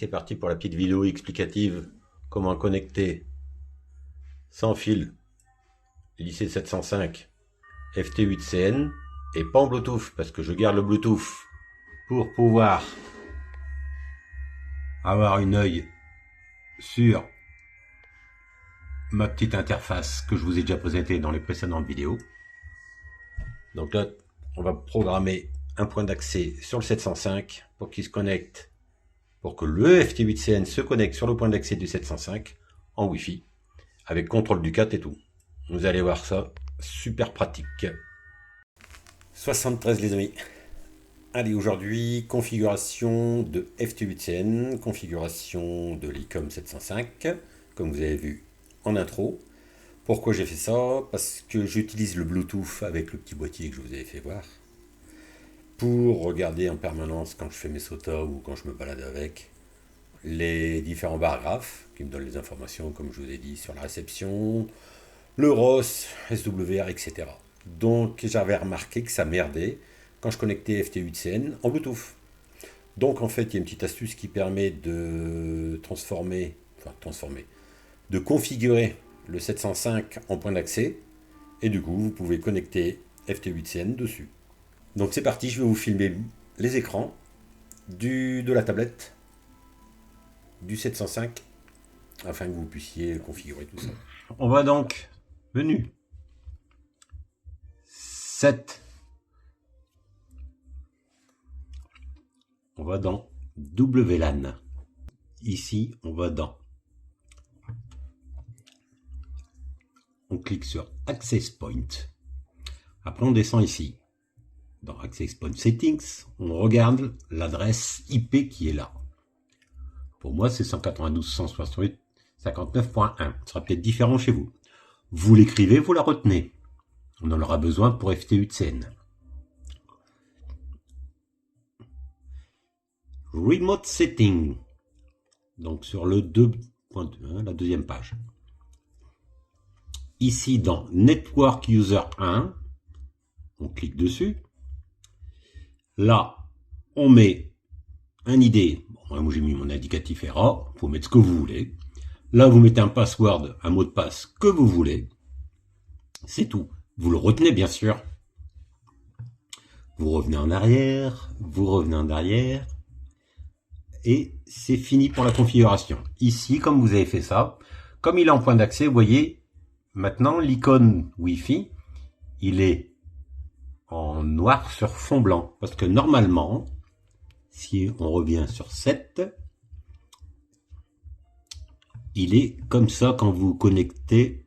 c'est parti pour la petite vidéo explicative comment connecter sans fil l'IC705 FT8CN et pas en Bluetooth parce que je garde le Bluetooth pour pouvoir avoir une œil sur ma petite interface que je vous ai déjà présentée dans les précédentes vidéos. Donc là, on va programmer un point d'accès sur le 705 pour qu'il se connecte, pour que le FT8CN se connecte sur le point d'accès du 705 en Wi-Fi avec contrôle du 4 et tout. Vous allez voir ça, super pratique. 73 les amis. Allez, aujourd'hui, configuration de FT8CN, configuration de l'ICOM 705, comme vous avez vu en intro. Pourquoi j'ai fait ça? Parce que j'utilise le Bluetooth avec le petit boîtier que je vous avais fait voir pour regarder en permanence quand je fais mes SOTA ou quand je me balade avec les différents barres graphes qui me donnent les informations, comme je vous ai dit, sur la réception, le ROS, SWR, etc. Donc j'avais remarqué que ça merdait quand je connectais FT8CN en Bluetooth. Donc en fait, il y a une petite astuce qui permet de de configurer le 705 en point d'accès, et du coup, vous pouvez connecter FT8CN dessus. Donc c'est parti, je vais vous filmer les écrans de la tablette du 705, afin que vous puissiez configurer tout ça. On va donc, menu 7, on va dans WLAN. Ici, on va dans, on clique sur Access Point. Après, on descend ici. Dans Access Point Settings, on regarde l'adresse IP qui est là. Pour moi, c'est 192.168.59.1. Ce sera peut-être différent chez vous. Vous l'écrivez, vous la retenez. On en aura besoin pour FT8CN. Remote Setting. Donc sur le 2.1, la deuxième page. Ici dans Network User 1, on clique dessus. Là, on met un ID. Bon, moi j'ai mis mon indicatif ERA. Vous mettre ce que vous voulez. Là, vous mettez un password, un mot de passe que vous voulez. C'est tout. Vous le retenez bien sûr. Vous revenez en arrière, vous revenez en arrière. Et c'est fini pour la configuration. Ici, comme vous avez fait ça, comme il est en point d'accès, vous voyez, maintenant l'icône Wi-Fi, il est en noir sur fond blanc. Parce que normalement, si on revient sur 7, il est comme ça quand vous connectez.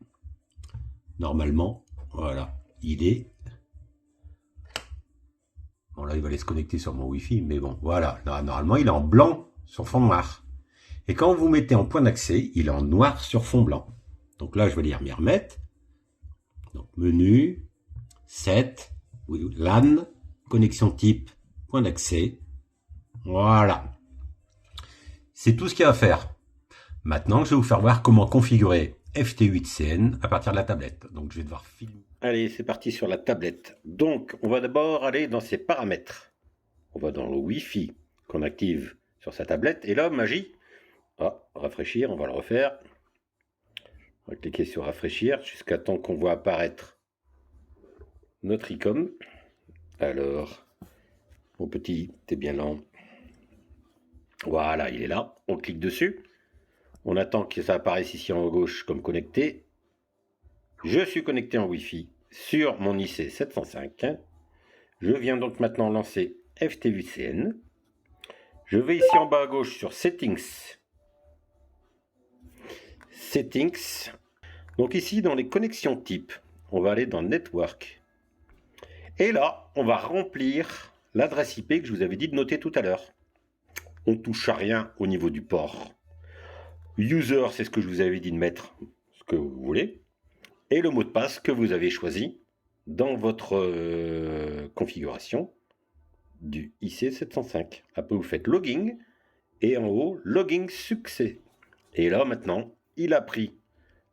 Normalement, voilà, il est... Bon là, il va aller se connecter sur mon Wi-Fi, mais bon, voilà. Là, normalement, il est en blanc sur fond noir. Et quand vous mettez en point d'accès, il est en noir sur fond blanc. Donc là, je vais m'y remettre. Donc, menu, 7, LAN, connexion type, point d'accès. Voilà. C'est tout ce qu'il y a à faire. Maintenant, je vais vous faire voir comment configurer FT8CN à partir de la tablette. Donc, je vais devoir filmer. Allez, c'est parti sur la tablette. Donc, on va d'abord aller dans ses paramètres. On va dans le Wi-Fi qu'on active sur sa tablette. Et là, magie. Ah, rafraîchir, on va le refaire. On va cliquer sur rafraîchir jusqu'à temps qu'on voit apparaître notre ICOM. Alors, mon petit, t'es bien lent. Voilà, il est là. On clique dessus. On attend que ça apparaisse ici en haut à gauche comme connecté. Je suis connecté en Wi-Fi sur mon IC705. Je viens donc maintenant lancer FT8CN. Je vais ici en bas à gauche sur Settings. Settings. Donc ici dans les connexions types, on va aller dans Network. Et là, on va remplir l'adresse IP que je vous avais dit de noter tout à l'heure. On ne touche à rien au niveau du port. User, c'est ce que je vous avais dit de mettre, ce que vous voulez. Et le mot de passe que vous avez choisi dans votre configuration du IC705. Après, vous faites Logging et en haut, Logging succès. Et là, maintenant, il a pris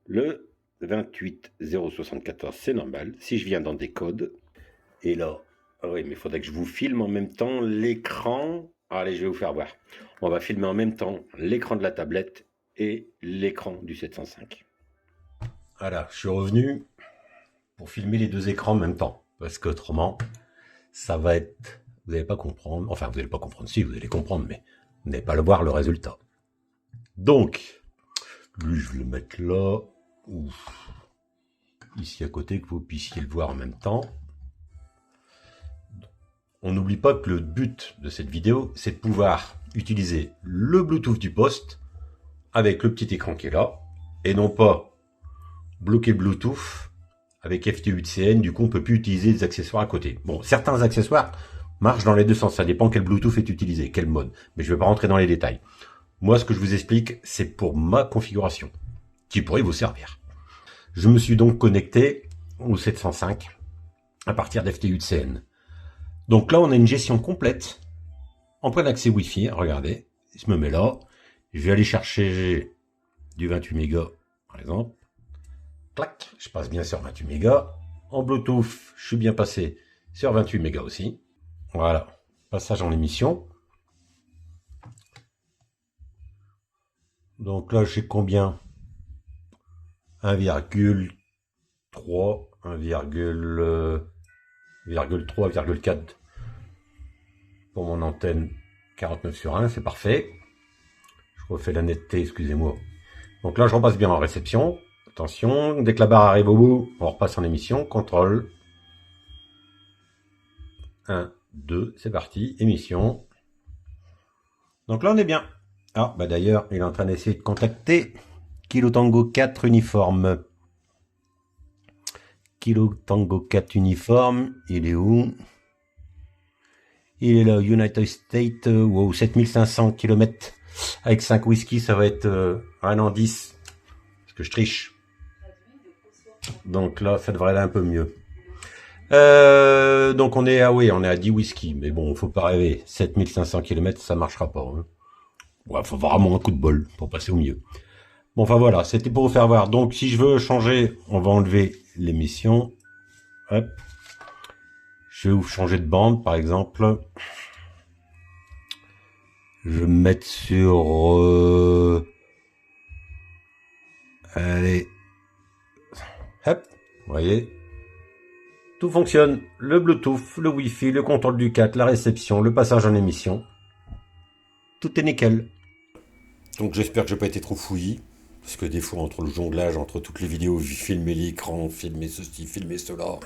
le 28074, c'est normal. Si je viens dans des codes, et là, ah oui, mais il faudrait que je vous filme en même temps l'écran Allez, je vais vous faire voir. On va filmer en même temps l'écran de la tablette et l'écran du 705. Voilà, je suis revenu pour filmer les deux écrans en même temps. Parce qu'autrement, ça va être... Vous n'allez pas comprendre. Enfin, vous n'allez pas comprendre. Si, vous allez comprendre, mais vous n'allez pas le voir le résultat. Donc, lui, je vais le mettre là. Ouf. Ici à côté, que vous puissiez le voir en même temps. On n'oublie pas que le but de cette vidéo, c'est de pouvoir utiliser le Bluetooth du poste avec le petit écran qui est là, et non pas bloquer le Bluetooth avec FT8CN, du coup on peut plus utiliser des accessoires à côté. Bon, certains accessoires marchent dans les deux sens, ça dépend quel Bluetooth est utilisé, quel mode, mais je ne vais pas rentrer dans les détails. Moi, ce que je vous explique, c'est pour ma configuration, qui pourrait vous servir. Je me suis donc connecté au 705 à partir d'FT8CN. Donc là, on a une gestion complète en point d'accès Wi-Fi. Regardez, je me mets là. Je vais aller chercher du 28 mégas, par exemple. Clac, je passe bien sur 28 mégas. En Bluetooth, je suis bien passé sur 28 mégas aussi. Voilà, passage en émission. Donc là, j'ai combien? 1,3, 1,3,4 pour mon antenne 49/1, c'est parfait. Je refais la netteté, excusez-moi. Donc là, je repasse bien en réception. Attention, dès que la barre arrive au bout, on repasse en émission. Contrôle. 1, 2, c'est parti. Émission. Donc là, on est bien. Ah, bah d'ailleurs, il est en train d'essayer de contacter Kilo Tango 4 uniforme. Kilo Tango 4 uniforme, il est où? Il est là, United States, wow, 7500 km. Avec 5 whisky, ça va être un an 10. Parce que je triche. Donc là, ça devrait aller un peu mieux. Donc on est à 10 whisky. Mais bon, faut pas rêver. 7500 km, ça marchera pas. Hein. Ouais, faut vraiment un coup de bol pour passer au mieux. Bon, enfin voilà, c'était pour vous faire voir. Donc si je veux changer, on va enlever l'émission. Hop. Je vais vous changer de bande, par exemple. Je vais me mettre sur... Allez. Hop, vous voyez. Tout fonctionne. Le Bluetooth, le Wi-Fi, le contrôle du 4, la réception, le passage en émission. Tout est nickel. Donc j'espère que je n'ai pas été trop fouillis. Parce que des fois, entre le jonglage, entre toutes les vidéos, filmer l'écran, filmer ceci, filmer cela,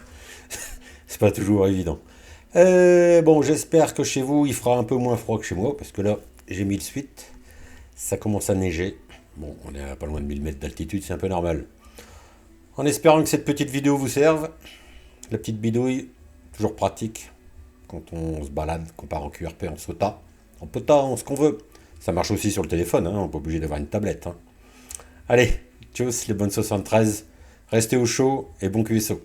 c'est pas toujours évident. Bon, j'espère que chez vous, il fera un peu moins froid que chez moi, parce que là, j'ai mis le suite. Ça commence à neiger. Bon, on est à pas loin de 1000 mètres d'altitude, c'est un peu normal. En espérant que cette petite vidéo vous serve. La petite bidouille, toujours pratique quand on se balade, qu'on part en QRP, en SOTA, en POTA, en ce qu'on veut. Ça marche aussi sur le téléphone, hein, on n'est pas obligé d'avoir une tablette. Hein. Allez, tchuss les bonnes 73, restez au chaud et bon QSO.